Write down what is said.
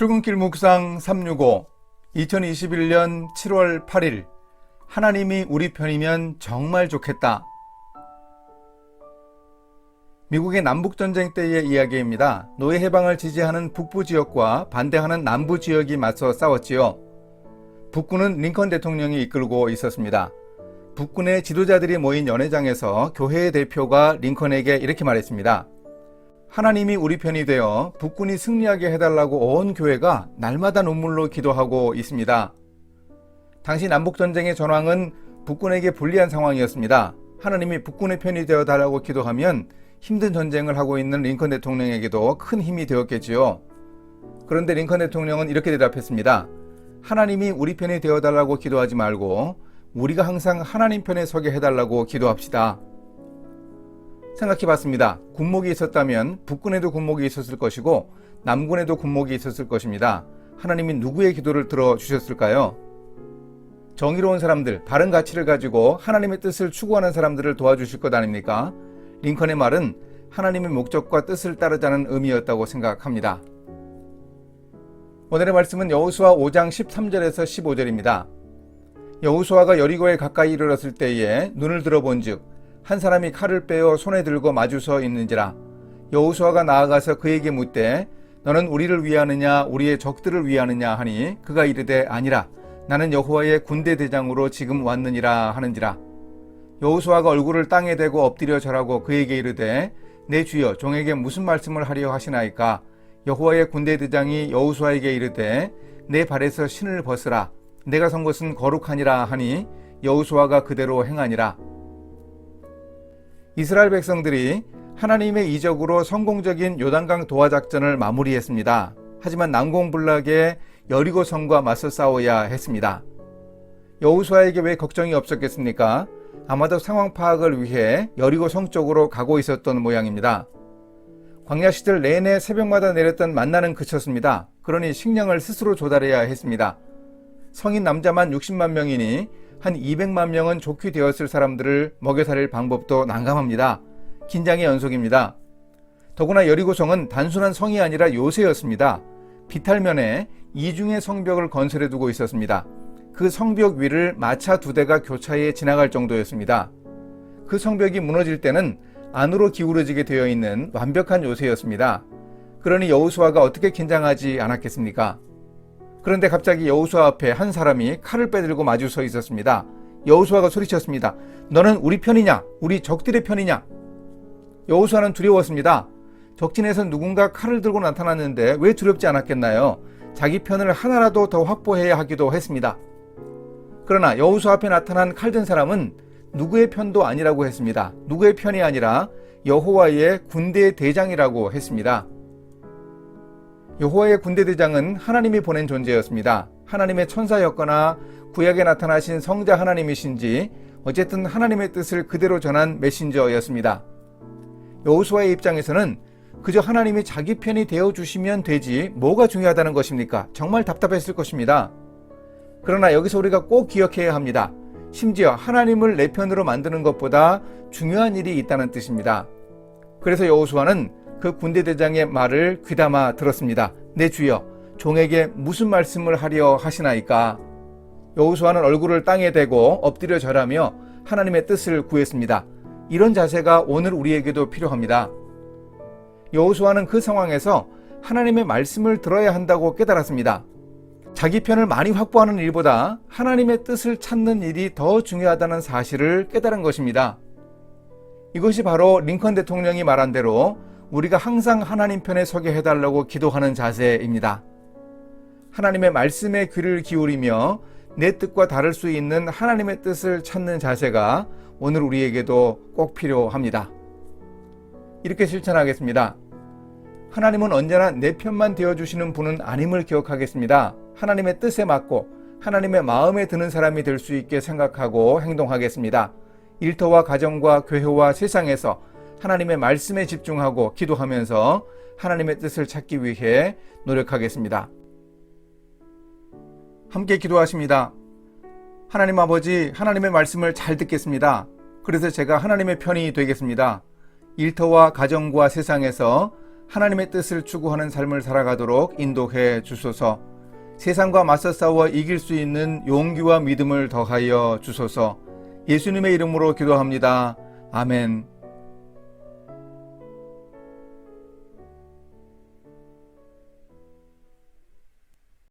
출근길 묵상 365 2021년 7월 8일 하나님이 우리 편이면 정말 좋겠다. 미국의 남북전쟁 때의 이야기입니다. 노예 해방을 지지하는 북부 지역과 반대하는 남부 지역이 맞서 싸웠지요. 북군은 링컨 대통령이 이끌고 있었습니다. 북군의 지도자들이 모인 연회장에서 교회의 대표가 링컨에게 이렇게 말했습니다. 하나님이 우리 편이 되어 북군이 승리하게 해달라고 온 교회가 날마다 눈물로 기도하고 있습니다. 당시 남북전쟁의 전황은 북군에게 불리한 상황이었습니다. 하나님이 북군의 편이 되어달라고 기도하면 힘든 전쟁을 하고 있는 링컨 대통령에게도 큰 힘이 되었겠지요. 그런데 링컨 대통령은 이렇게 대답했습니다. 하나님이 우리 편이 되어달라고 기도하지 말고 우리가 항상 하나님 편에 서게 해달라고 기도합시다. 생각해봤습니다. 군목이 있었다면 북군에도 군목이 있었을 것이고 남군에도 군목이 있었을 것입니다. 하나님이 누구의 기도를 들어주셨을까요? 정의로운 사람들, 바른 가치를 가지고 하나님의 뜻을 추구하는 사람들을 도와주실 것 아닙니까? 링컨의 말은 하나님의 목적과 뜻을 따르자는 의미였다고 생각합니다. 오늘의 말씀은 여호수아 5장 13절에서 15절입니다. 여호수아가 여리고에 가까이 이르렀을 때에 눈을 들어본 즉 한 사람이 칼을 빼어 손에 들고 마주서 있는지라. 여호수아가 나아가서 그에게 묻되 너는 우리를 위하느냐 우리의 적들을 위하느냐 하니 그가 이르되 아니라 나는 여호와의 군대 대장으로 지금 왔느니라 하는지라. 여호수아가 얼굴을 땅에 대고 엎드려 절하고 그에게 이르되 내 주여 종에게 무슨 말씀을 하려 하시나이까. 여호와의 군대 대장이 여호수아에게 이르되 내 발에서 신을 벗으라. 내가 선 것은 거룩하니라 하니 여호수아가 그대로 행하니라. 이스라엘 백성들이 하나님의 이적으로 성공적인 요단강 도하 작전을 마무리했습니다. 하지만 난공불락의 여리고 성과 맞서 싸워야 했습니다. 여호수아에게 왜 걱정이 없었겠습니까? 아마도 상황 파악을 위해 여리고 성 쪽으로 가고 있었던 모양입니다. 광야 시절 내내 새벽마다 내렸던 만나는 그쳤습니다. 그러니 식량을 스스로 조달해야 했습니다. 성인 남자만 60만 명이니 한 200만 명은 좋게 되었을 사람들을 먹여 살릴 방법도 난감합니다. 긴장의 연속입니다. 더구나 여리고성은 단순한 성이 아니라 요새였습니다. 비탈면에 이중의 성벽을 건설해 두고 있었습니다. 그 성벽 위를 마차 2대가 교차해 지나갈 정도였습니다. 그 성벽이 무너질 때는 안으로 기울어지게 되어 있는 완벽한 요새였습니다. 그러니 여호수아가 어떻게 긴장하지 않았겠습니까? 그런데 갑자기 여호수아 앞에 한 사람이 칼을 빼들고 마주 서 있었습니다. 여호수아가 소리쳤습니다. 너는 우리 편이냐? 우리 적들의 편이냐? 여호수아는 두려웠습니다. 적진에서 누군가 칼을 들고 나타났는데 왜 두렵지 않았겠나요? 자기 편을 하나라도 더 확보해야 하기도 했습니다. 그러나 여호수아 앞에 나타난 칼든 사람은 누구의 편도 아니라고 했습니다. 누구의 편이 아니라 여호와의 군대 대장이라고 했습니다. 여호와의 군대 대장은 하나님이 보낸 존재였습니다. 하나님의 천사였거나 구약에 나타나신 성자 하나님이신지 어쨌든 하나님의 뜻을 그대로 전한 메신저였습니다. 여호수아의 입장에서는 그저 하나님이 자기 편이 되어주시면 되지 뭐가 중요하다는 것입니까? 정말 답답했을 것입니다. 그러나 여기서 우리가 꼭 기억해야 합니다. 심지어 하나님을 내 편으로 만드는 것보다 중요한 일이 있다는 뜻입니다. 그래서 여호수아는 그 군대 대장의 말을 귀담아 들었습니다. 내 주여, 종에게 무슨 말씀을 하려 하시나이까? 여호수아는 얼굴을 땅에 대고 엎드려 절하며 하나님의 뜻을 구했습니다. 이런 자세가 오늘 우리에게도 필요합니다. 여호수아는 그 상황에서 하나님의 말씀을 들어야 한다고 깨달았습니다. 자기 편을 많이 확보하는 일보다 하나님의 뜻을 찾는 일이 더 중요하다는 사실을 깨달은 것입니다. 이것이 바로 링컨 대통령이 말한 대로 우리가 항상 하나님 편에 서게 해달라고 기도하는 자세입니다. 하나님의 말씀에 귀를 기울이며 내 뜻과 다를 수 있는 하나님의 뜻을 찾는 자세가 오늘 우리에게도 꼭 필요합니다. 이렇게 실천하겠습니다. 하나님은 언제나 내 편만 되어주시는 분은 아님을 기억하겠습니다. 하나님의 뜻에 맞고 하나님의 마음에 드는 사람이 될 수 있게 생각하고 행동하겠습니다. 일터와 가정과 교회와 세상에서 하나님의 말씀에 집중하고 기도하면서 하나님의 뜻을 찾기 위해 노력하겠습니다. 함께 기도하십니다. 하나님 아버지, 하나님의 말씀을 잘 듣겠습니다. 그래서 제가 하나님의 편이 되겠습니다. 일터와 가정과 세상에서 하나님의 뜻을 추구하는 삶을 살아가도록 인도해 주소서. 세상과 맞서 싸워 이길 수 있는 용기와 믿음을 더하여 주소서. 예수님의 이름으로 기도합니다. 아멘.